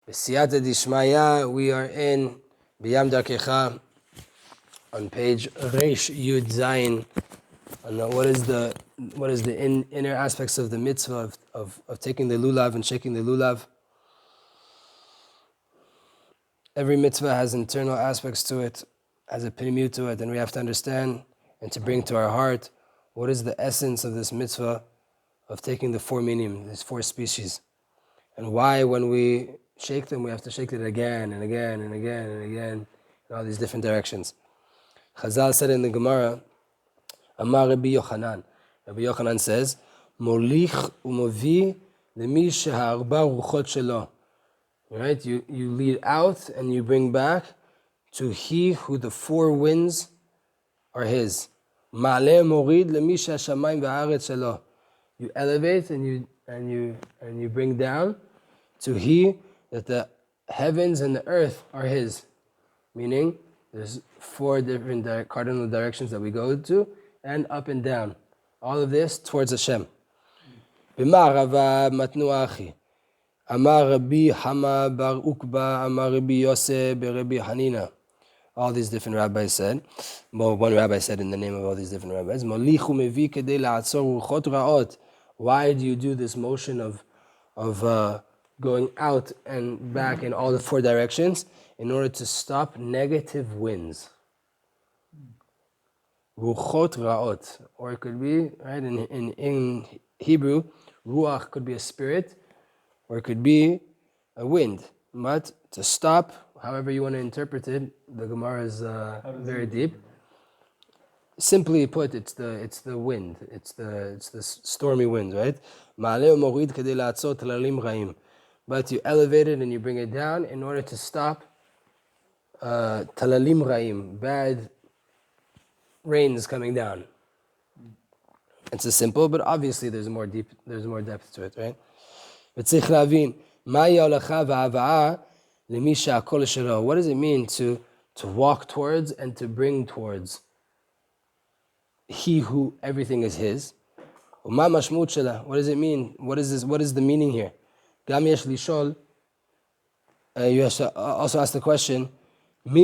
B'siyata dishmaya, we are in B'yam Darkecha on page Reish Yud Zayin. What is the inner aspects of the mitzvah of taking the lulav and shaking the lulav? Every mitzvah has internal aspects to it, has a pinimut to it, and we have to understand and to bring to our heart what is the essence of this mitzvah of taking the four minim, these four species, and why when we shake them we have to shake it again and again and again and again in all these different directions. Chazal said in the Gemara, Amar Rabbi Yochanan. Rabbi Yochanan says, Molich umovi lemi sheharba ruchot shelo. Right? You lead out and you bring back to he who the four winds are his. Ma'aleh morid lemi shehashamayim va'aretz shelo. You elevate and you bring down to he that the heavens and the earth are his. Meaning, there's four different cardinal directions that we go to, and up and down. All of this towards Hashem. B'ma rava matnu achi. Amar Rabbi Hama bar Ukba, Amar Rabbi Yosef, Rabbi Hanina. All these different rabbis said. Well, one rabbi said in the name of all these different rabbis, Molichu mevi kedei la'atzor ruchot ra'ot. Why do you do this motion of going out and back in all the four directions? In order to stop negative winds. Ruchot ra'ot. Or it could be, right, in Hebrew, ruach could be a spirit, or it could be a wind. But to stop, however you want to interpret it, the Gemara is very deep. Simply put, it's the wind. It's the stormy winds, right? But you elevate it and you bring it down in order to stop talalim ra'im, bad rains coming down. It's a simple, but obviously there's more depth to it, right? What does it mean to walk towards and to bring towards he who everything is his? What does it mean? What is this? What is the meaning here? You have to also ask the question, what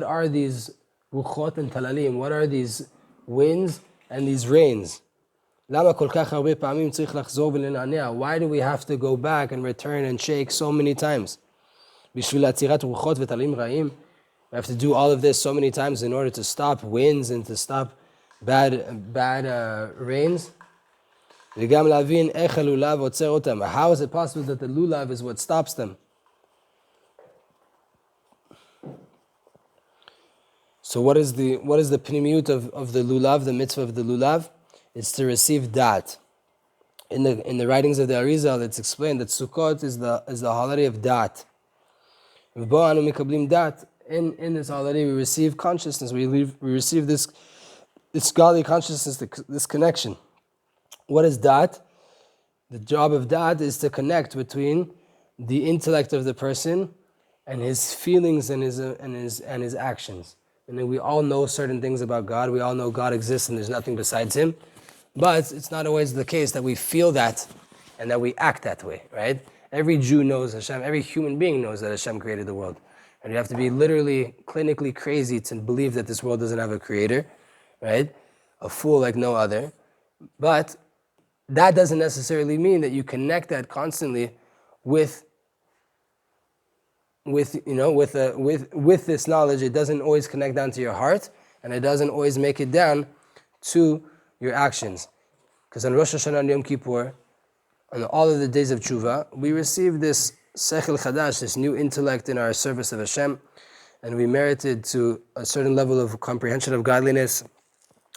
are these ruchot and talalim? What are these winds and these rains? Why do we have to go back and return and shake so many times? We have to do all of this so many times in order to stop winds and to stop bad rains. How is it possible that the lulav is what stops them? So what is the pnimiut of the lulav, the mitzvah of the lulav? It's to receive dat. In the writings of the Arizal, it's explained that Sukkot is the holiday of dat. In this holiday, we receive consciousness. We receive this godly consciousness, this connection. What is dat? The job of dat is to connect between the intellect of the person and his feelings and his actions. And then we all know certain things about God. We all know God exists and there's nothing besides Him. But it's not always the case that we feel that and that we act that way, right? Every Jew knows Hashem. Every human being knows that Hashem created the world. And you have to be literally, clinically crazy to believe that this world doesn't have a creator, right? A fool like no other. But that doesn't necessarily mean that you connect that constantly with this knowledge. It doesn't always connect down to your heart, and it doesn't always make it down to your actions. Because on Rosh Hashanah and Yom Kippur, on all of the days of Tshuva, we receive this sechel chadash, this new intellect in our service of Hashem, and we merited to a certain level of comprehension of godliness,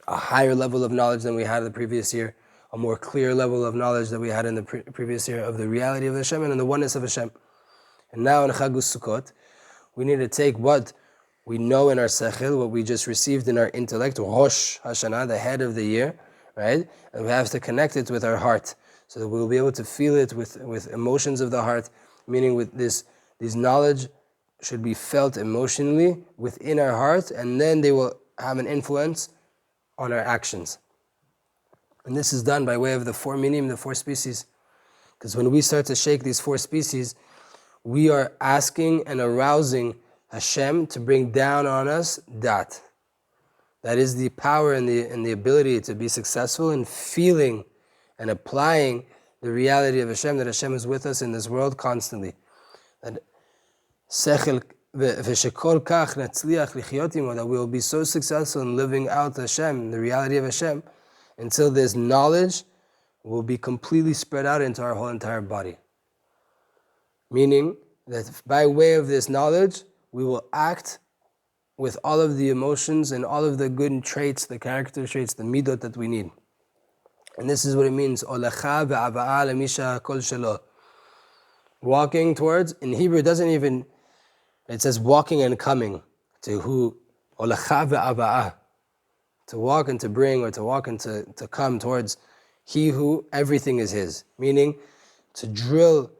a higher level of knowledge than we had the previous year, a more clear level of knowledge that we had in the previous year of the reality of Hashem and in the oneness of Hashem. And now in Chagus Sukkot, we need to take what we know in our sechel, what we just received in our intellect, Rosh Hashanah, the head of the year, right? And we have to connect it with our heart, so that we'll be able to feel it with emotions of the heart, meaning with these knowledge should be felt emotionally within our heart, and then they will have an influence on our actions. And this is done by way of the four minim, the four species. Because when we start to shake these four species, we are asking and arousing Hashem to bring down on us dat. That is the power and the ability to be successful in feeling and applying the reality of Hashem, that Hashem is with us in this world constantly. That that we will be so successful in living out Hashem, the reality of Hashem, until this knowledge will be completely spread out into our whole entire body. Meaning that by way of this knowledge, we will act with all of the emotions and all of the good traits, the character traits, the midot that we need. And this is what it means. Walking towards, in Hebrew, it says walking and coming. To who? To walk and to bring, or to walk and to come towards he who everything is his. Meaning, to drill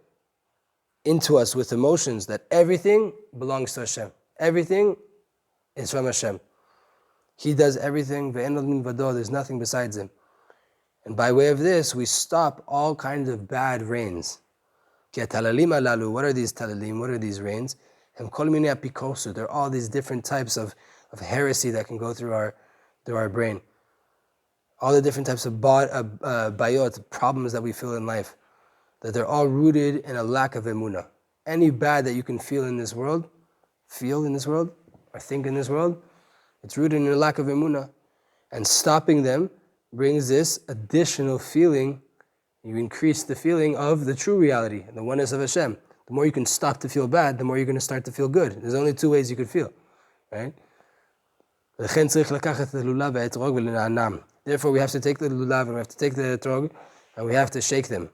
into us with emotions that everything belongs to Hashem. Everything is from Hashem. He does everything, there's nothing besides him. And by way of this, we stop all kinds of bad rains. What are these talalim? What are these rains? There are all these different types of heresy that can go through our brain. All the different types of bayot, problems that we feel in life, that they're all rooted in a lack of emunah. Any bad that you can feel in this world, or think in this world, it's rooted in a lack of emunah. And stopping them brings this additional feeling. You increase the feeling of the true reality, the oneness of Hashem. The more you can stop to feel bad, the more you're going to start to feel good. There's only two ways you could feel, right? Therefore, we have to take the lulav and we have to take the etrog and we have to shake them.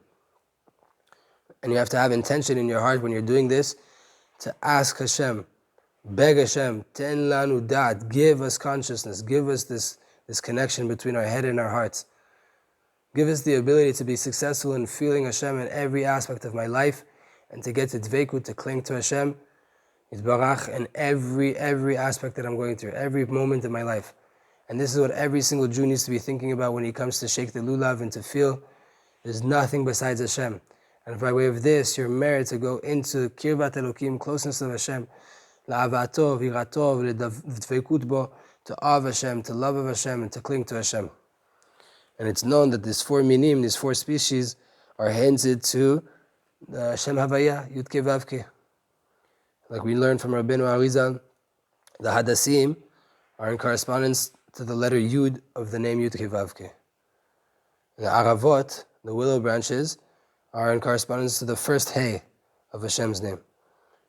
And you have to have intention in your heart when you're doing this to ask Hashem, beg Hashem, ten lanu dat, give us consciousness, give us this connection between our head and our hearts. Give us the ability to be successful in feeling Hashem in every aspect of my life, and to get to dveikut, to cling to Hashem, Yitbarach, in every aspect that I'm going through, every moment in my life. And this is what every single Jew needs to be thinking about when he comes to shake the lulav and to feel there's nothing besides Hashem. And by way of this, you're merit to go into kirvat Elokim, closeness of Hashem, la'avatov, yiratov, l'dveikut bo, to awe Hashem, to love of Hashem, and to cling to Hashem. And it's known that these four minim, these four species, are hinted to the Hashem Havaya, Yud Ke Vav Ke. Like we learned from Rabbeinu Arizal, the Hadassim are in correspondence to the letter Yud of the name Yud Ke Vav Ke. The Aravot, the willow branches, are in correspondence to the first Hey of Hashem's name.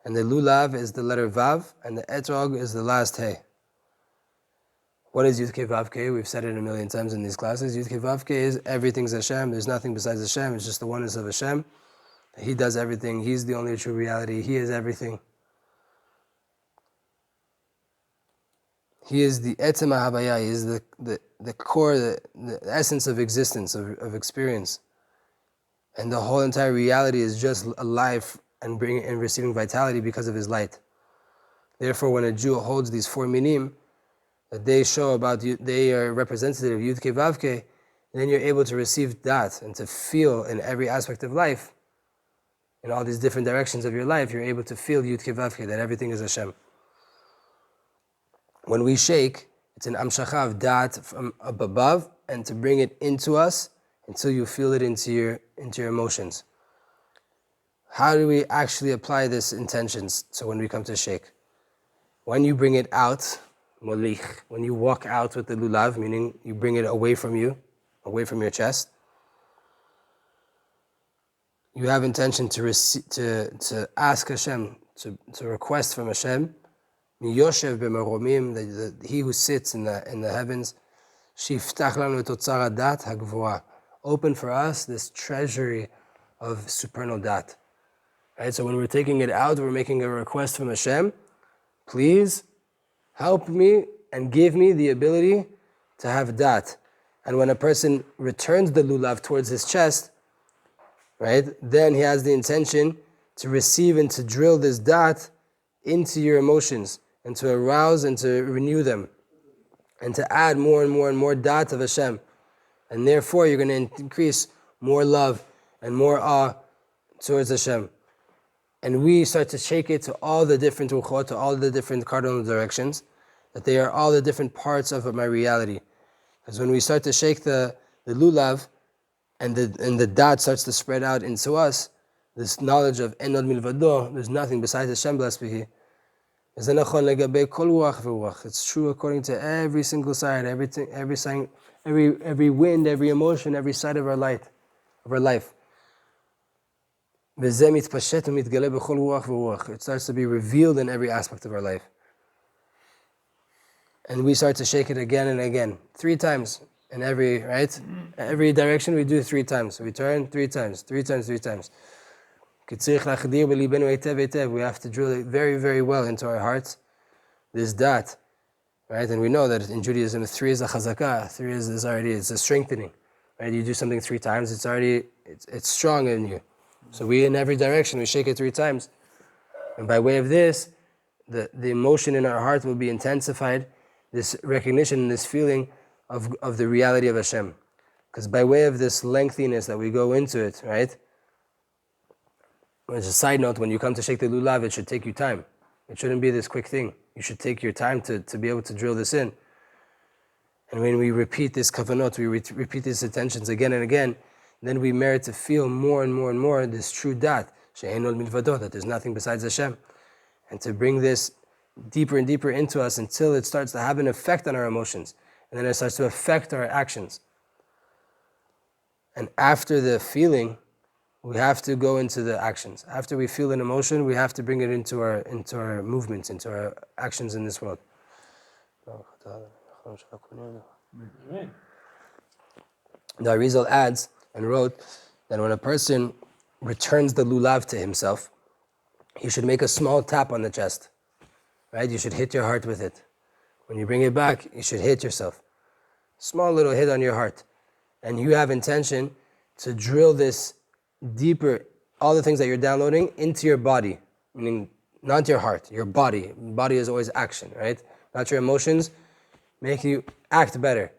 And the Lulav is the letter Vav, and the Etrog is the last Hey. What is Yud Ke Vav Ke? We've said it a million times in these classes. Yud Ke Vav Ke is everything's Hashem. There's nothing besides Hashem. It's just the oneness of Hashem. He does everything. He's the only true reality. He is everything. He is the Etzem HaHavaya. He is the core, the essence of existence, of experience. And the whole entire reality is just alive and receiving vitality because of his light. Therefore, when a Jew holds these four minim, that they show about you, they are representative of Yud Ke Vav Ke, then you're able to receive that and to feel in every aspect of life, in all these different directions of your life, you're able to feel Yud Ke Vav Ke, that everything is Hashem. When we shake, it's an amshacha of dat from up above, and to bring it into us until you feel it into your emotions. How do we actually apply this intentions? So when we come to shake, when you bring it out, molich, when you walk out with the lulav, meaning you bring it away from you, away from your chest, you have intention to ask Hashem, to request from Hashem, Yoshev b'maromim, that He who sits in the heavens, shiftach lanu et otzar hadat hagvura, open for us this treasury of supernal dat. Right. So when we're taking it out, we're making a request from Hashem. Please help me and give me the ability to have dat. And when a person returns the lulav towards his chest, right, then he has the intention to receive and to drill this dat into your emotions and to arouse and to renew them and to add more and more and more dat of Hashem. And therefore you're going to increase more love and more awe towards Hashem, and we start to shake it to all the different ruchot, to all the different cardinal directions, that they are all the different parts of my reality. Because when we start to shake the lulav, and the dot starts to spread out into us, this knowledge of En Od Milvado, there's nothing besides Hashem, blessed be He. It's true according to every single side, everything, every wind, every emotion, every side of our life. It starts to be revealed in every aspect of our life. And we start to shake it again and again, 3 times in every direction we do 3 times. We turn 3 times, 3 times, 3 times. We have to drill it very, very well into our hearts, this dot, right? And we know that in Judaism, 3 is a chazakah, 3 is already, it's a strengthening, right? You do something 3 times, it's strong in you. So we, in every direction, we shake it 3 times. And by way of this, the emotion in our heart will be intensified, this recognition, this feeling of the reality of Hashem. Because by way of this lengthiness that we go into it, right? As a side note, when you come to shake the lulav, it should take you time. It shouldn't be this quick thing. You should take your time to be able to drill this in. And when we repeat this kavanot, we repeat these attentions again and again, then we merit to feel more and more and more this true dat, she'ein od milvado, that there's nothing besides Hashem. And to bring this deeper and deeper into us until it starts to have an effect on our emotions. And then it starts to affect our actions. And after the feeling, we have to go into the actions. After we feel an emotion, we have to bring it into our movements, into our actions in this world. The Arizal adds and wrote that when a person returns the lulav to himself, he should make a small tap on the chest. Right? You should hit your heart with it. When you bring it back, you should hit yourself. Small little hit on your heart. And you have intention to drill this deeper, all the things that you're downloading into your body, meaning not your heart, your body. Body is always action, right? Not your emotions, make you act better.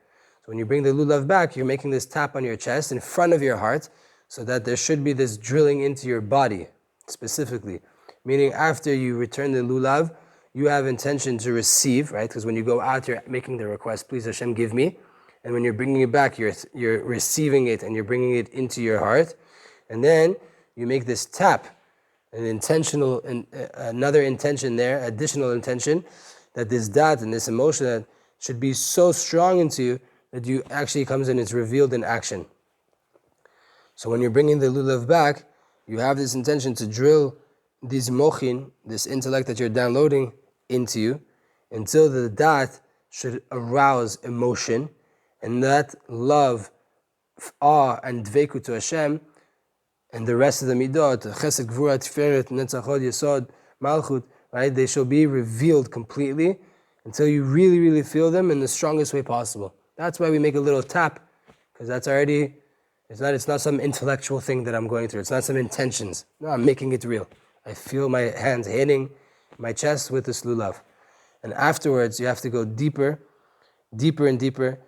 So when you bring the lulav back, you're making this tap on your chest in front of your heart, so that there should be this drilling into your body, specifically. Meaning after you return the lulav, you have intention to receive, right? Because when you go out, you're making the request, please Hashem, give me. And when you're bringing it back, you're receiving it and you're bringing it into your heart. And then you make this tap, another intention there, additional intention, that this dat and this emotion that should be so strong into you that you actually comes in, it's revealed in action. So when you're bringing the lulav back, you have this intention to drill this mochin, this intellect that you're downloading into you, until the dat should arouse emotion, and that love, awe, and dveiku to Hashem, and the rest of the midot, chesed, gvura, tiferet, netzach, hod, yesod, malchut, right? They shall be revealed completely until you really, really feel them in the strongest way possible. That's why we make a little tap, because that's already, it's not some intellectual thing that I'm going through. It's not some intentions. No, I'm making it real. I feel my hands hitting my chest with this lulav. And afterwards, you have to go deeper, deeper and deeper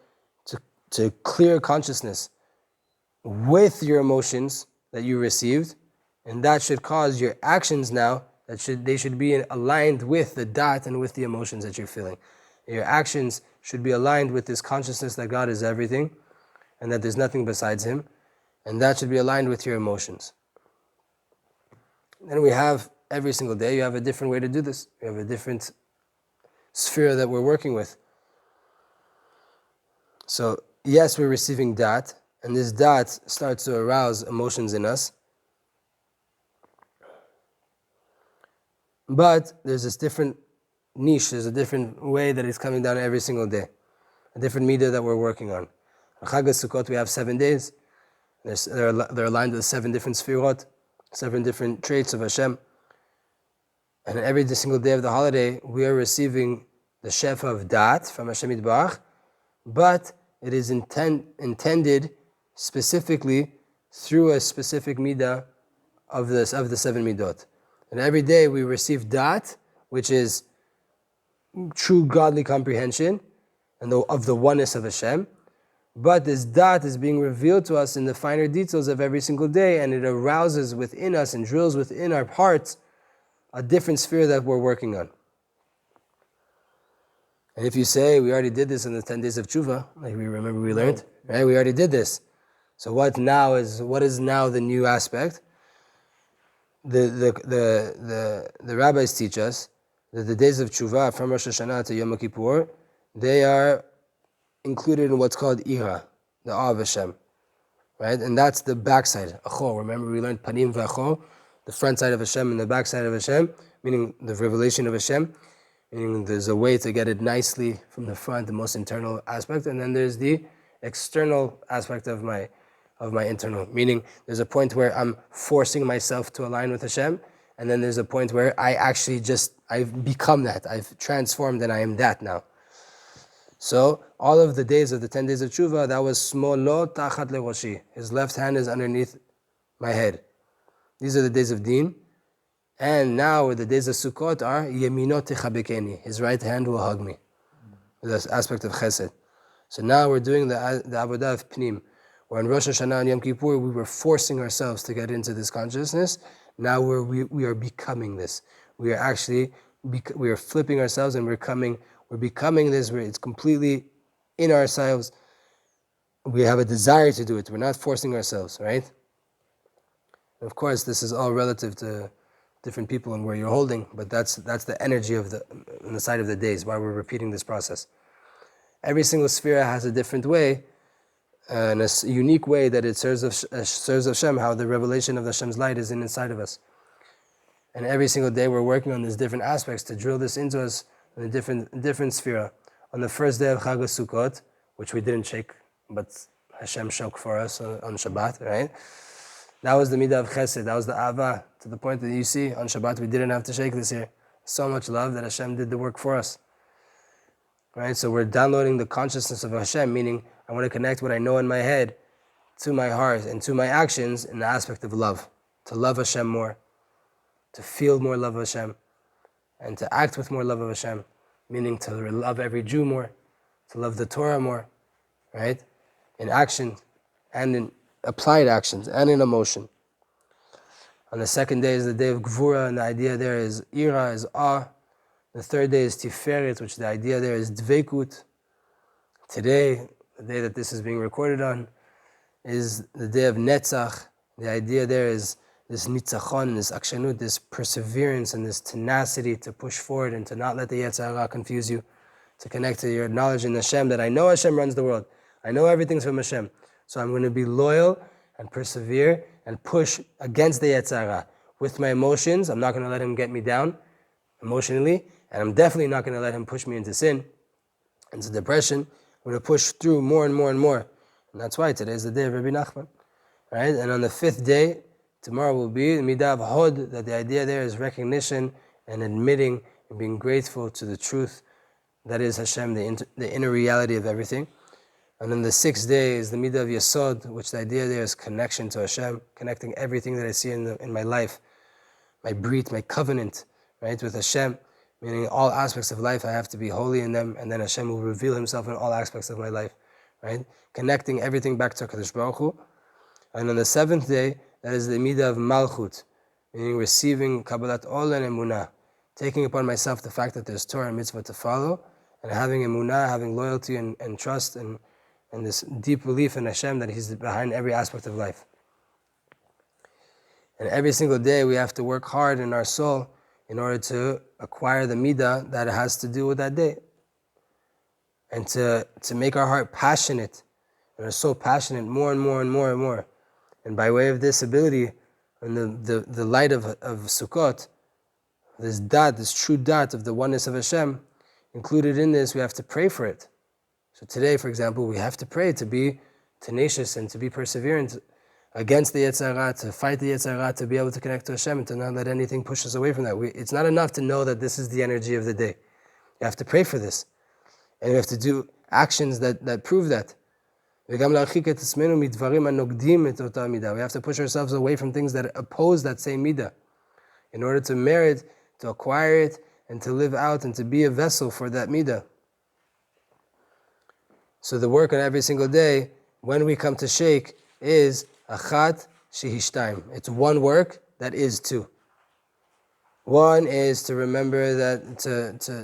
to clear consciousness with your emotions that you received, and that should cause your actions now, they should be aligned with the dat and with the emotions that you're feeling. Your actions should be aligned with this consciousness that God is everything, and that there's nothing besides Him, and that should be aligned with your emotions. Then we have, every single day, you have a different way to do this. You have a different sphere that we're working with. So, yes, we're receiving dat, and this dat starts to arouse emotions in us. But there's this different niche, there's a different way that it's coming down every single day. A different midah that we're working on. On Chag Sukkot we have 7 days. They're aligned with 7 different sfirot, 7 different traits of Hashem. And every single day of the holiday, we are receiving the shefa of dat from Hashem Yitbarach, but it is intended specifically through a specific midah of the 7 midot. And every day we receive dat, which is true godly comprehension and of the oneness of Hashem, But this dot is being revealed to us in the finer details of every single day, and it arouses within us and drills within our hearts a different sphere that we're working on. And if you say, we already did this in the 10 days of tshuva, like we remember we learned, right? We already did this. So what is now the new aspect? The rabbis teach us that the days of tshuva from Rosh Hashanah to Yom Kippur, they are included in what's called ira, the awe of Hashem, right? And that's the backside, achor. Remember we learned panim v'achor, the front side of Hashem and the back side of Hashem, meaning the revelation of Hashem, meaning there's a way to get it nicely from the front, the most internal aspect, and then there's the external aspect of my internal, meaning there's a point where I'm forcing myself to align with Hashem, and then there's a point where I've become that, I've transformed and I am that now. So all of the days of the 10 days of tshuva, that was smolo tachat leroshi. His left hand is underneath my head. These are the days of Din. And now the days of Sukkot are yemino techabekeni. His right hand will hug me. This aspect of chesed. So now we're doing the avodah of pnim. Where in Rosh Hashanah and Yom Kippur we were forcing ourselves to get into this consciousness. Now we are becoming this. We are actually we are flipping ourselves and we're becoming this. It's completely in ourselves. We have a desire to do it. We're not forcing ourselves, right? Of course, this is all relative to different people and where you're holding, but that's the energy of on the side of the days, why we're repeating this process. Every single sphere has a different way, and a unique way that it serves Hashem, how the revelation of Hashem's light is inside of us. And every single day we're working on these different aspects to drill this into us in a different sphere. On the first day of Chag Sukkot, which we didn't shake, but Hashem shook for us on Shabbat, right? That was the midah of chesed, that was the ava, to the point that you see, on Shabbat we didn't have to shake this year. So much love that Hashem did the work for us. Right? So we're downloading the consciousness of Hashem, meaning I want to connect what I know in my head to my heart and to my actions in the aspect of love. To love Hashem more, to feel more love of Hashem, and to act with more love of Hashem, meaning to love every Jew more, to love the Torah more, right? In action and in applied actions and in emotion. On the second day is the day of Gvura, and the idea there is ira, is awe. The third day is Tiferet, which the idea there is Dveikut. Today, the day that this is being recorded on, is the day of Netzach. The idea there is this nitzachon, this akshanut, this perseverance and this tenacity to push forward and to not let the Yetzer Hara confuse you, to connect to your knowledge in Hashem, that I know Hashem runs the world. I know everything's from Hashem. So I'm going to be loyal and persevere and push against the Yetzer Hara. With my emotions, I'm not going to let him get me down emotionally, and I'm definitely not going to let him push me into sin, into depression. I'm going to push through more and more and more. And that's why today is the day of Rabbi Nachman. Right? And on the fifth day, tomorrow will be the midah of hod, that the idea there is recognition and admitting and being grateful to the truth that is Hashem, the inner reality of everything. And then the sixth day is the midah of Yesod, which the idea there is connection to Hashem, connecting everything that I see in my life, my brit, my covenant, right, with Hashem, meaning all aspects of life I have to be holy in them, and then Hashem will reveal Himself in all aspects of my life, right? Connecting everything back to HaKadosh Baruch Hu. And on the seventh day, that is the midah of Malchut, meaning receiving Kabbalat Ol and Emunah, taking upon myself the fact that there's Torah and mitzvah to follow, and having Emunah, having loyalty and trust and this deep belief in Hashem that He's behind every aspect of life. And every single day we have to work hard in our soul in order to acquire the midah that has to do with that day. And to make our heart passionate, and our soul passionate more and more and more and more. And by way of this ability, and the light of Sukkot, this true dot of the oneness of Hashem, included in this, we have to pray for it. So today, for example, we have to pray to be tenacious and to be perseverant against the Yetzer Hara, to fight the Yetzer Hara, to be able to connect to Hashem and to not let anything push us away from that. It's not enough to know that this is the energy of the day. You have to pray for this. And we have to do actions that prove that. We have to push ourselves away from things that oppose that same midah in order to merit, to acquire it, and to live out and to be a vessel for that midah. So the work on every single day, when we come to shake, is achat shehishtaim. It's one work that is two. One is to remember that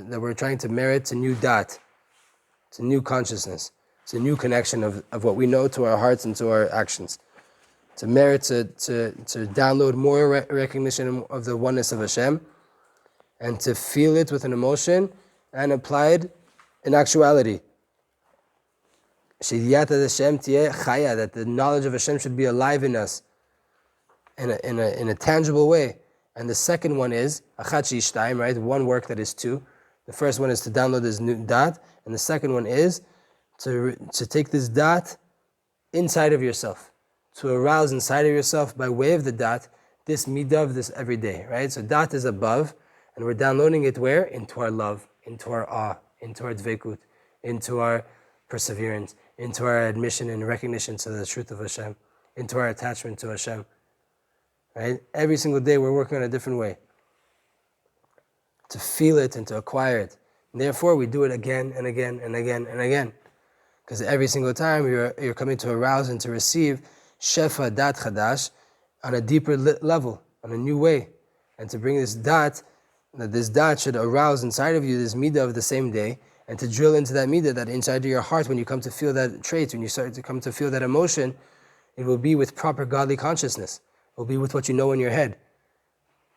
that we're trying to merit to new dat, to new consciousness. It's a new connection of what we know to our hearts and to our actions. To merit to download more recognition of the oneness of Hashem, and to feel it with an emotion and apply it in actuality. That the knowledge of Hashem should be alive in us in a tangible way. And the second one is achat shehishtaim, right? One work that is two. The first one is to download this new dat, and the second one is to take this dat inside of yourself, to arouse inside of yourself by way of the dat this midah of this every day, right? So dat is above, and we're downloading it where? Into our love, into our awe, into our dveikut, into our perseverance, into our admission and recognition to the truth of Hashem, into our attachment to Hashem, right? Every single day we're working on a different way to feel it and to acquire it. And therefore we do it again and again and again and again. Because every single time you're coming to arouse and to receive shefa dat chadash on a deeper level, on a new way. And to bring this dat should arouse inside of you this midah of the same day, and to drill into that midah, that inside of your heart, when you come to feel that trait, when you start to come to feel that emotion, it will be with proper godly consciousness. It will be with what you know in your head.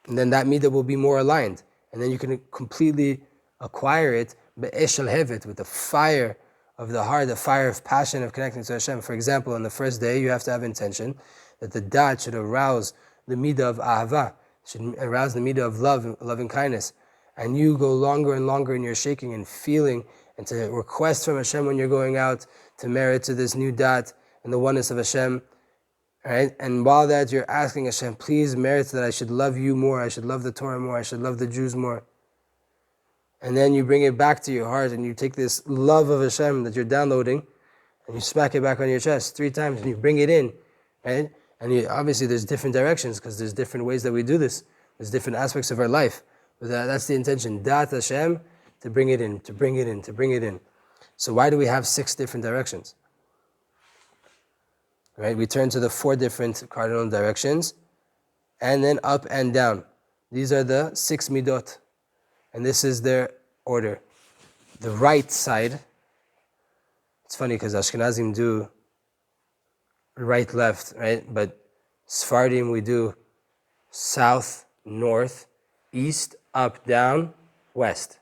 And then that midah will be more aligned. And then you can completely acquire it, be'eshel hevet, with the fire of the heart, the fire of passion of connecting to Hashem. For example, on the first day, you have to have intention that the dat should arouse the midah of ahava, should arouse the midah of love, loving kindness. And you go longer and longer in your shaking and feeling, and to request from Hashem when you're going out to merit to this new dat and the oneness of Hashem. Right? And while that, you're asking Hashem, please merit that I should love you more, I should love the Torah more, I should love the Jews more. And then you bring it back to your heart, and you take this love of Hashem that you're downloading, and you smack it back on your chest 3 times, and you bring it in, right? And obviously there's different directions, because there's different ways that we do this. There's different aspects of our life. But that's the intention, dat Hashem, to bring it in, to bring it in, to bring it in. So why do we have 6 different directions? Right? We turn to the 4 different cardinal directions, and then up and down. These are the 6 midot. And this is their order. The right side, it's funny because Ashkenazim do right, left, right? But Sephardim, we do south, north, east, up, down, west,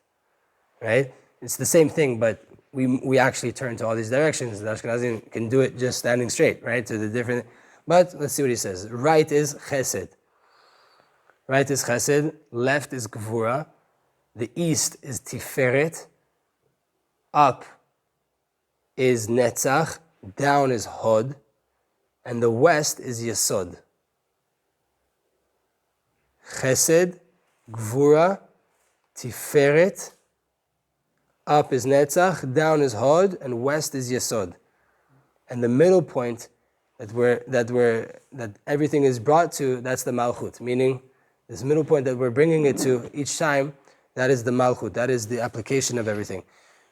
right? It's the same thing, but we actually turn to all these directions. The Ashkenazim can do it just standing straight, right? To the different, but let's see what he says. Right is chesed. Right is chesed, left is gvura, the east is tiferet, up is netzach, down is hod, and the west is yesod. Chesed, gvura, tiferet, up is netzach, down is hod, and west is yesod. And the middle point that everything is brought to, that's the malchut, meaning this middle point that we're bringing it to each time, that is the malchut, that is the application of everything.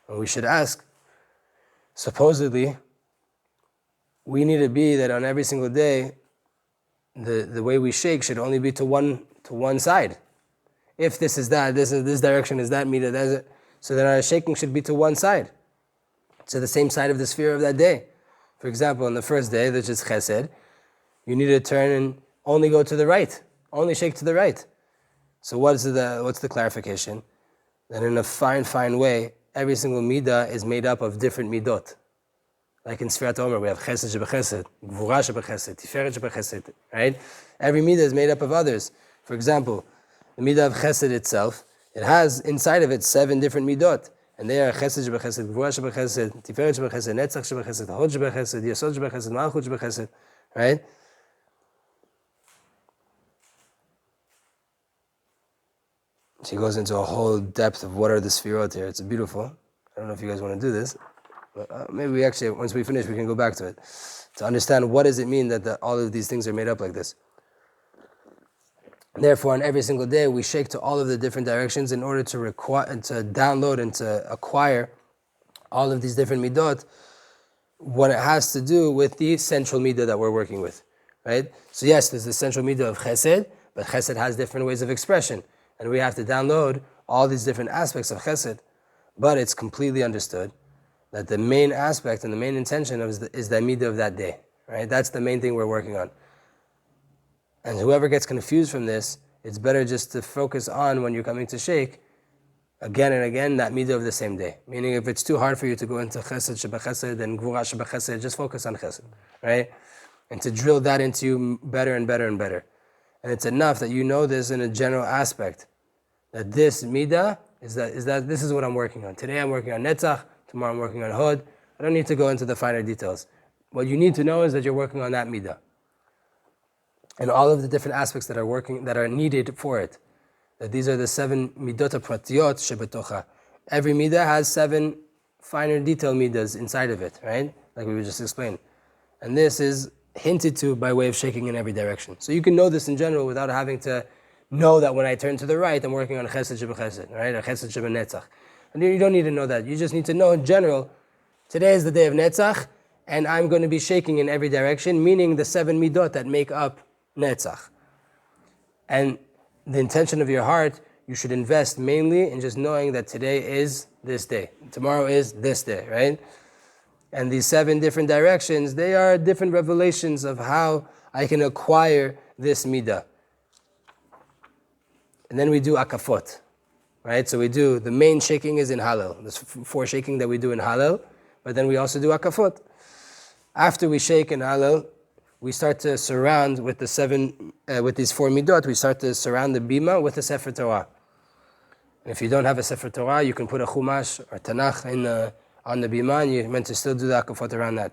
And we should ask, supposedly, we need to be that on every single day, the way we shake should only be to one side. If this is that, this direction is that midah, that's it. So then our shaking should be to one side, to the same side of the sphere of that day. For example, on the first day, which is chesed, you need to turn and only go to the right, only shake to the right. So what's the clarification? That in a fine way, every single midah is made up of different midot. Like in Sfirat Omer, we have chesed shebechesed, gvura shebechesed, tiferet shebechesed, right? Every midah is made up of others. For example, the midah of chesed itself, it has inside of it 7 different midot. And they are chesed shebechesed, gvura shebechesed, tiferet shebechesed, netzach shebechesed, hod shebechesed, yesod shebechesed, malchut shebechesed, right? She goes into a whole depth of what are the sfirot here. It's beautiful. I don't know if you guys want to do this, but maybe we actually, once we finish, we can go back to it to understand what does it mean that all of these things are made up like this. Therefore, on every single day, we shake to all of the different directions in order to download and to acquire all of these different midot what it has to do with the central midah that we're working with, right? So yes, there's the central midah of chesed, but chesed has different ways of expression, and we have to download all these different aspects of chesed. But it's completely understood that the main aspect and the main intention is the midah of that day, right? That's the main thing we're working on. And whoever gets confused from this, it's better just to focus on, when you're coming to shake, again and again, that midah of the same day. Meaning, if it's too hard for you to go into chesed shebechesed and gvura shebechesed, just focus on chesed, right? And to drill that into you better and better and better. And it's enough that you know this in a general aspect, that this midah is that this is what I'm working on. Today I'm working on netzach, tomorrow I'm working on hod. I don't need to go into the finer details. What you need to know is that you're working on that midah. And all of the different aspects that are needed for it. That these are the 7 midot pratiyot shebetocha. Every midah has 7 finer detail midahs inside of it, right? Like we just explained. And this is hinted to by way of shaking in every direction. So you can know this in general without having to know that when I turn to the right, I'm working on chesed shebechesed, right? Or chesed shebenetzach. And you don't need to know that. You just need to know in general, today is the day of netzach, and I'm going to be shaking in every direction, meaning the 7 midot that make up netzach. And the intention of your heart, you should invest mainly in just knowing that today is this day, tomorrow is this day, right? And these 7 different directions, they are different revelations of how I can acquire this midah. And then we do akafot, right? So we do, the main shaking is in Hallel. There's 4 shaking that we do in Hallel, but then we also do akafot. After we shake in Hallel, we start to surround with the 7, with these 4 midot, we start to surround the bima with a Sefer Torah. And if you don't have a Sefer Torah, you can put a Chumash or Tanakh on the bima, and you're meant to still do the akafot around that.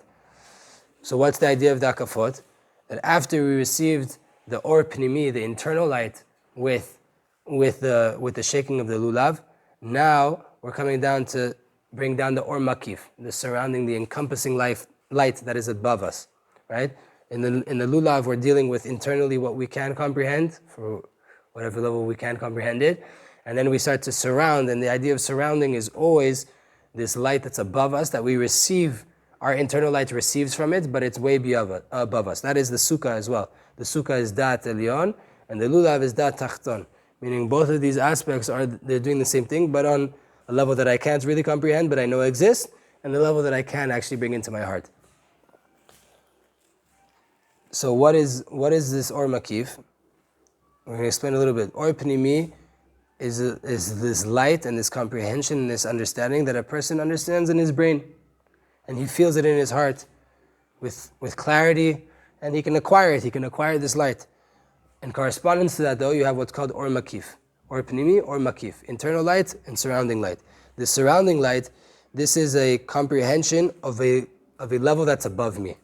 So what's the idea of the akafot? That after we received the or pnimi, the internal light, with the shaking of the lulav, now we're coming down to bring down the or makif, the surrounding, the encompassing light that is above us, right? In the lulav, we're dealing with internally what we can comprehend, for whatever level we can comprehend it, and then we start to surround, and the idea of surrounding is always this light that's above us, that we receive, our internal light receives from it, but it's way above us. That is the sukkah as well. The sukkah is dat elyon, and the lulav is dat tachton, meaning both of these aspects they're doing the same thing, but on a level that I can't really comprehend, but I know exists, and the level that I can actually bring into my heart. So what is this or makif? We're going to explain a little bit. Or pnimi is this light and this comprehension and this understanding that a person understands in his brain, and he feels it in his heart with clarity, and he can acquire it. He can acquire this light. In correspondence to that, though, you have what's called or makif, or pnimi, or makif, internal light and surrounding light. The surrounding light, this is a comprehension of a level that's above me.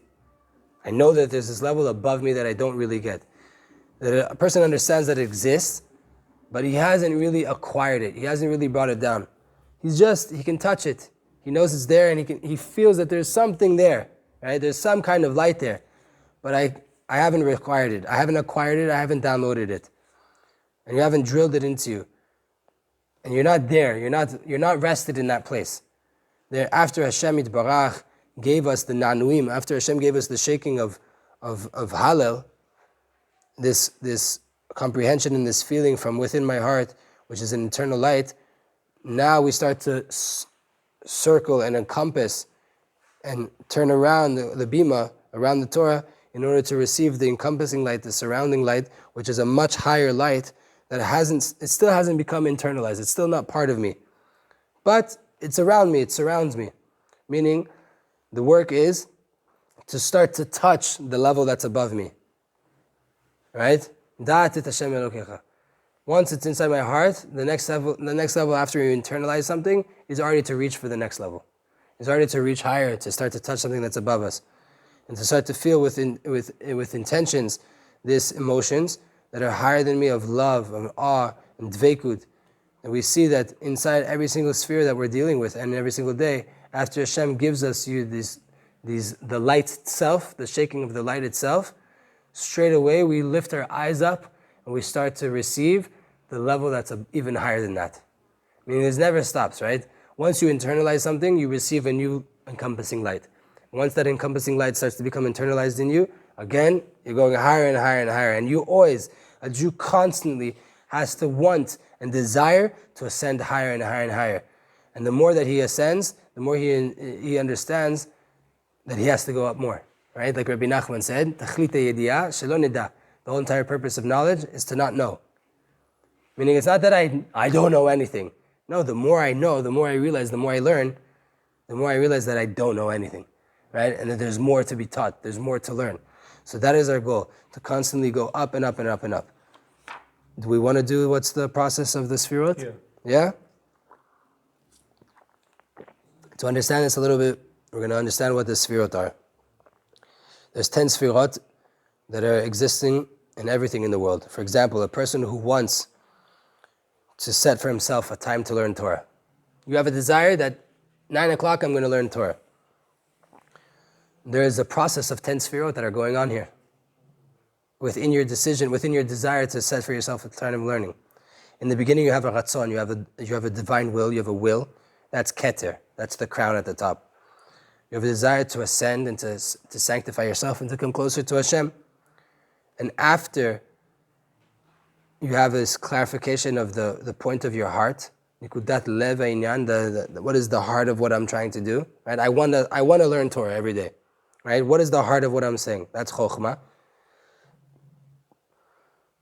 I know that there's this level above me that I don't really get. That a person understands that it exists, but he hasn't really acquired it. He hasn't really brought it down. He can touch it. He knows it's there, and he feels that there's something there, right? There's some kind of light there. But I haven't acquired it. I haven't acquired it. I haven't downloaded it. And you haven't drilled it into you. And you're not there. You're not rested in that place. There, after Hashem Yitbarach gave us the nanuim, after Hashem gave us the shaking of Hallel, this comprehension and this feeling from within my heart, which is an internal light, now we start to circle and encompass and turn around the bima, around the Torah, in order to receive the encompassing light, the surrounding light, which is a much higher light that it still hasn't become internalized. It's still not part of me. But it's around me, it surrounds me. Meaning, the work is to start to touch the level that's above me. Right? Da'at et Hashem Elokecha. Once it's inside my heart, the next level after you internalize something is already to reach for the next level. It's already to reach higher, to start to touch something that's above us. And to start to feel with intentions, these emotions that are higher than me, of love, of awe, and dvekut. And we see that inside every single sphere that we're dealing with, and every single day, after Hashem gives us the light itself, the shaking of the light itself, straight away we lift our eyes up and we start to receive the level that's even higher than that. Meaning it never stops, right? Once you internalize something, you receive a new encompassing light. Once that encompassing light starts to become internalized in you, again, you're going higher and higher and higher. And you always, a Jew constantly has to want and desire to ascend higher and higher and higher. And the more that he ascends, the more he understands that he has to go up more. Right? Like Rabbi Nachman said, "Tachlite yediyah shelo nida." The whole entire purpose of knowledge is to not know. Meaning it's not that I don't know anything. No, the more I know, the more I realize, the more I learn, the more I realize that I don't know anything. Right? And that there's more to be taught, there's more to learn. So that is our goal, to constantly go up and up and up and up. Do we want to do what's the process of the Sfirot? Yeah? To understand this a little bit, we're going to understand what the Sfirot are. There's 10 Sfirot that are existing in everything in the world. For example, a person who wants to set for himself a time to learn Torah. You have a desire that 9 o'clock I'm going to learn Torah. There is a process of 10 Sfirot that are going on here. Within your decision, within your desire to set for yourself a time of learning. In the beginning you have a ratzon, you have a divine will, you have a will. That's keter, that's the crown at the top. You have a desire to ascend and to sanctify yourself and to come closer to Hashem. And after you have this clarification of the point of your heart, nikudat lev einyan, what is the heart of what I'm trying to do? Right? I want to learn Torah every day. Right? What is the heart of what I'm saying? That's chokhmah.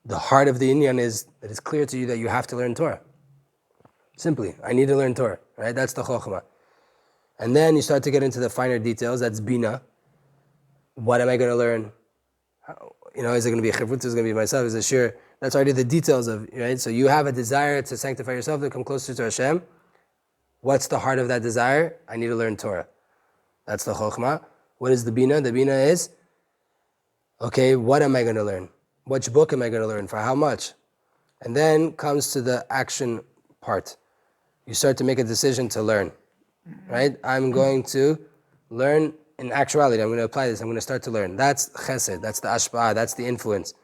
The heart of the inyan is that it's clear to you that you have to learn Torah. Simply, I need to learn Torah. Right? That's the chokhmah. And then you start to get into the finer details. That's bina. What am I going to learn? Is it going to be a chivut? Is it going to be myself? Is it sure? That's already the details of, right? So you have a desire to sanctify yourself, to come closer to Hashem. What's the heart of that desire? I need to learn Torah. That's the chokhmah. What is the bina? The bina is, okay, what am I going to learn? Which book am I going to learn? For how much? And then comes to the action part. You start to make a decision to learn. Right? I'm going to learn in actuality. I'm going to apply this. I'm going to start to learn. That's chesed. That's the ashpa'ah. That's the influence.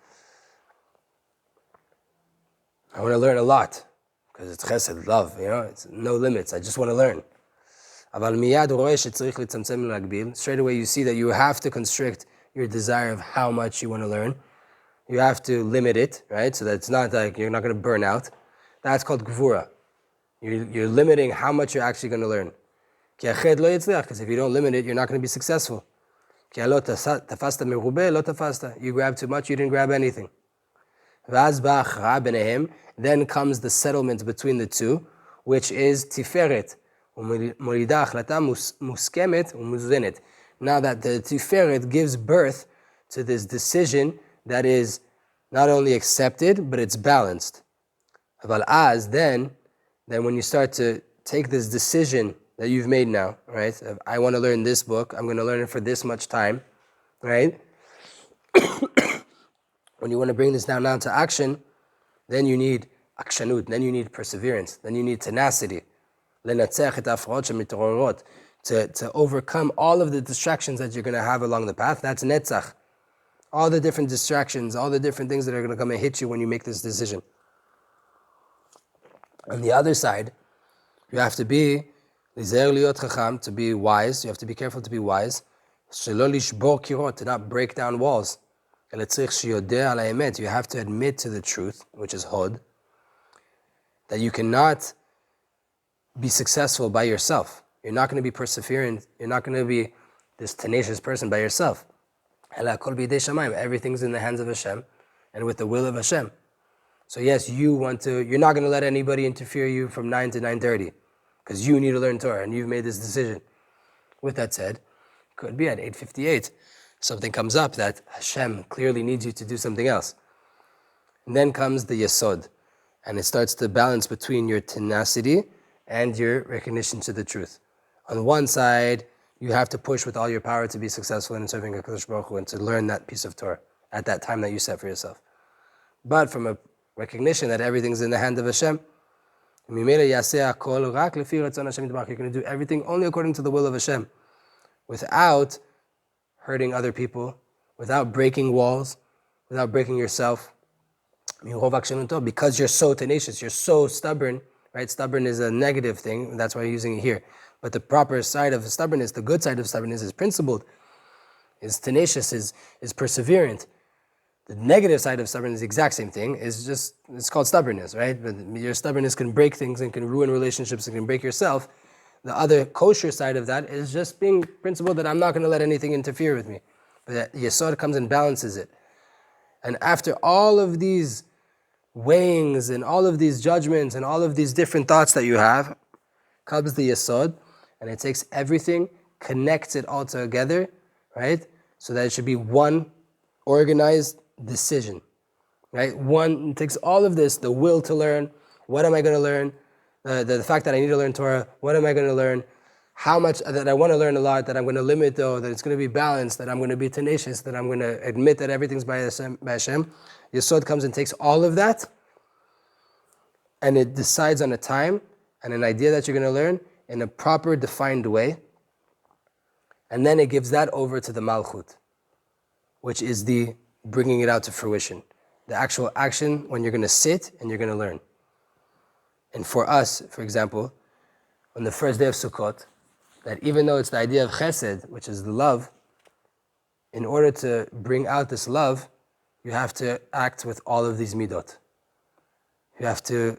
I want to learn a lot because it's chesed, love. It's no limits. I just want to learn. Straight away you see that you have to constrict your desire of how much you want to learn. You have to limit it, right? So that it's not like you're not going to burn out. That's called gvura. You're limiting how much you're actually going to learn. Because if you don't limit it, you're not going to be successful. You grab too much, you didn't grab anything. Then comes the settlement between the two, which is tiferet. Now that the tiferet gives birth to this decision that is not only accepted, but it's balanced. Then when you start to take this decision that you've made now, right? I want to learn this book. I'm going to learn it for this much time, right? When you want to bring this down to action, then you need akshanut, then you need perseverance, then you need tenacity. To overcome all of the distractions that you're going to have along the path. That's netzach. All the different distractions, all the different things that are going to come and hit you when you make this decision. On the other side, you have to be to be wise. You have to be careful to be wise. To not break down walls. You have to admit to the truth, which is hod, that you cannot be successful by yourself. You're not going to be perseverant. You're not going to be this tenacious person by yourself. Everything's in the hands of Hashem and with the will of Hashem. So yes, you're not going to let anybody interfere you from 9 to 9:30 because you need to learn Torah and you've made this decision. With that said, it could be at 8:58, something comes up that Hashem clearly needs you to do something else. And then comes the yesod, and it starts to balance between your tenacity and your recognition to the truth. On one side, you have to push with all your power to be successful in serving HaKadosh Baruch Hu and to learn that piece of Torah at that time that you set for yourself. But from a recognition that everything's in the hand of Hashem, you're going to do everything only according to the will of Hashem, without hurting other people, without breaking walls, without breaking yourself. Because you're so tenacious, you're so stubborn, right? Stubborn is a negative thing, that's why I'm using it here. But the proper side of stubbornness, the good side of stubbornness, is principled, is tenacious, is perseverant. The negative side of stubbornness is the exact same thing. It's called stubbornness, right? But your stubbornness can break things and can ruin relationships and can break yourself. The other kosher side of that is just being principled that I'm not going to let anything interfere with me. But that Yesod comes and balances it. And after all of these weighings and all of these judgments and all of these different thoughts that you have, comes the Yesod, and it takes everything, connects it all together, right? So that it should be one organized decision, right? One, it takes all of this, the will to learn, what am I going to learn? The fact that I need to learn Torah, what am I going to learn? How much that I want to learn a lot, that I'm going to limit though, that it's going to be balanced, that I'm going to be tenacious, that I'm going to admit that everything's by Hashem. Yesod comes and takes all of that, and it decides on a time and an idea that you're going to learn in a proper, defined way. And then it gives that over to the Malchut, which is the bringing it out to fruition. The actual action when you're going to sit and you're going to learn. And for us, for example, on the first day of Sukkot, that even though it's the idea of chesed, which is the love, in order to bring out this love, you have to act with all of these midot. You have to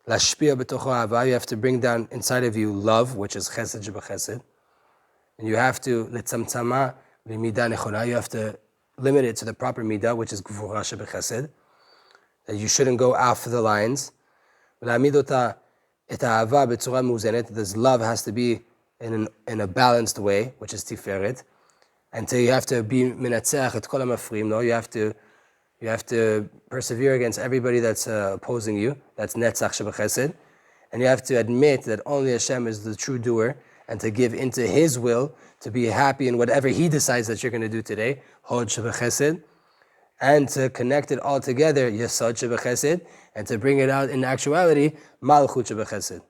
lashpia b'tocho ahava, you have to bring down inside of you love, which is chesed shebechesed. And you have to litzamtzama b'midah nechona, you have to limit it to the proper midah, which is gvura shebechesed. That you shouldn't go off the lines. V'la'amid et ahava b'tzura muzenet, this love has to be in a balanced way, which is tiferet. And so you have to be minatzeach et kol hamafrim, no, you have to persevere against everybody that's opposing you. That's netzach shebechesed. And you have to admit that only Hashem is the true doer, and to give into His will, to be happy in whatever He decides that you're going to do today, hod shebechesed, and to connect it all together, yesod shebechesed, and to bring it out in actuality, malchut shebechesed.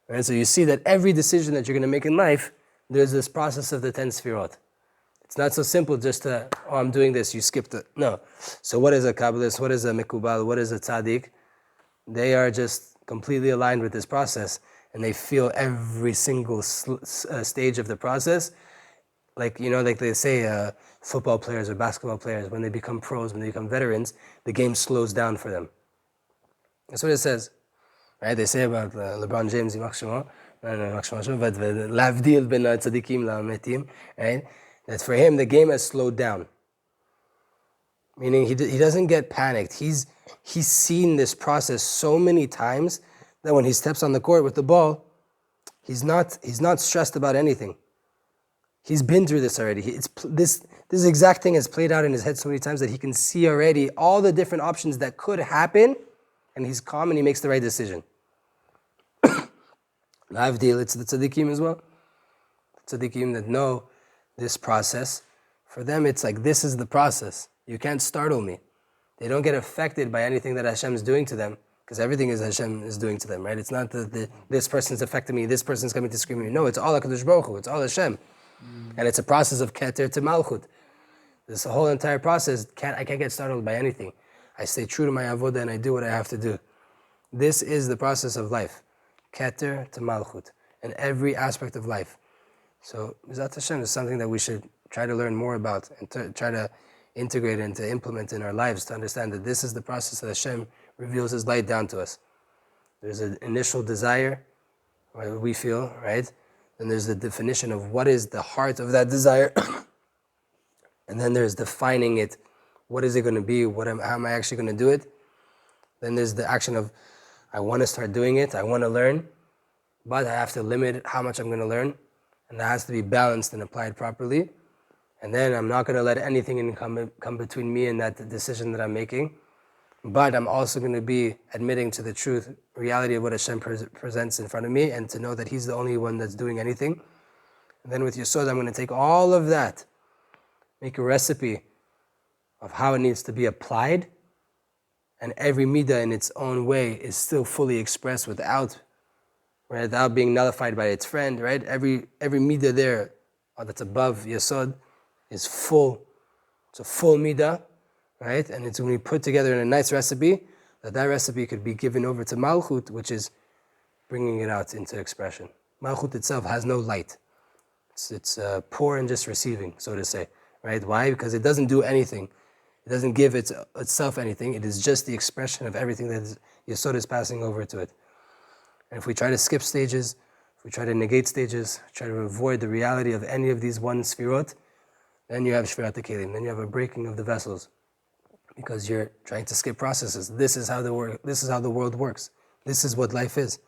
Right? So you see that every decision that you're going to make in life, there's this process of the 10 sfirot. It's not so simple just to, I'm doing this, you skipped it. No. So what is a Kabbalist? What is a Mikubal? What is a Tzaddik? They are just completely aligned with this process, and they feel every single stage of the process. Like they say, football players or basketball players, when they become pros, when they become veterans, the game slows down for them. That's what it says. Right? They say about LeBron James, but lavdil ben tzadikim la'ametim, right? That for him, the game has slowed down. Meaning he doesn't get panicked. He's seen this process so many times that when he steps on the court with the ball, he's not stressed about anything. He's been through this already. This exact thing has played out in his head so many times that he can see already all the different options that could happen, and he's calm and he makes the right decision. Lavdil, it's the tzaddikim as well. Tzaddikim that know this process. For them, it's like, this is the process. You can't startle me. They don't get affected by anything that Hashem is doing to them, because everything is Hashem is doing to them, right? It's not that this person's affecting me, this person's coming to scream at me. No, it's all HaKadosh Baruch Hu, it's all Hashem. And it's a process of keter to malchut. This whole entire process, I can't get startled by anything. I stay true to my avodah and I do what I have to do. This is the process of life. Keter to malchut. In every aspect of life. So, B'ezrat Hashem is something that we should try to learn more about and to try to integrate and to implement in our lives, to understand that this is the process that Hashem reveals His light down to us. There's an initial desire, what we feel, right? Then there's the definition of what is the heart of that desire. And then there's defining it. What is it going to be? How am I actually going to do it? Then there's the action of, I want to start doing it. I want to learn. But I have to limit how much I'm going to learn. And that has to be balanced and applied properly. And then I'm not going to let anything come between me and that decision that I'm making. But I'm also going to be admitting to the truth, reality of what Hashem presents in front of me, and to know that He's the only one that's doing anything. And then with Yesod, I'm going to take all of that, make a recipe of how it needs to be applied, and every midah in its own way is still fully expressed without being nullified by its friend, right? Every midah there that's above Yesod is full. It's a full midah, right? And it's when we put together in a nice recipe, that recipe could be given over to Malchut, which is bringing it out into expression. Malchut itself has no light. It's poor and just receiving, so to say, right? Why? Because it doesn't do anything. It doesn't give itself anything. It is just the expression of everything that Yesod is passing over to it. And if we try to skip stages, if we try to negate stages, try to avoid the reality of any of these one sfirot, then you have shvirat kelim. Then you have a breaking of the vessels, because you're trying to skip processes. This is how the world works. This is what life is.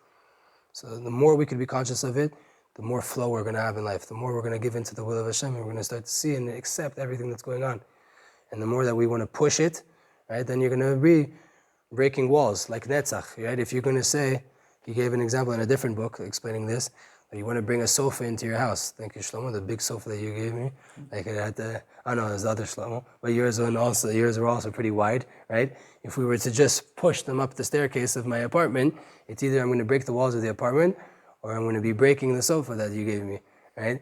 So the more we could be conscious of it, the more flow we're going to have in life. The more we're going to give into the will of Hashem, and we're going to start to see and accept everything that's going on. And the more that we want to push it, right, then you're going to be breaking walls like Netzach, right? If you're going to say, he gave an example in a different book explaining this, that you want to bring a sofa into your house. Thank you, Shlomo, the big sofa that you gave me. Like it had the, I know there's other Shlomo, but yours were also pretty wide, right? If we were to just push them up the staircase of my apartment, it's either I'm going to break the walls of the apartment, or I'm going to be breaking the sofa that you gave me, right?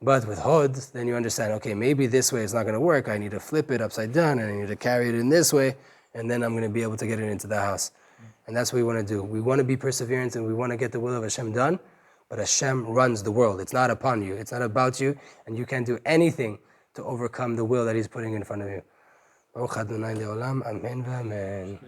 But with Hod, then you understand, okay, maybe this way is not going to work. I need to flip it upside down, and I need to carry it in this way, and then I'm going to be able to get it into the house. And that's what we want to do. We want to be perseverant, and we want to get the will of Hashem done, but Hashem runs the world. It's not upon you. It's not about you, and you can't do anything to overcome the will that He's putting in front of you. Baruch Adonai Le'olam. Amen v'amen.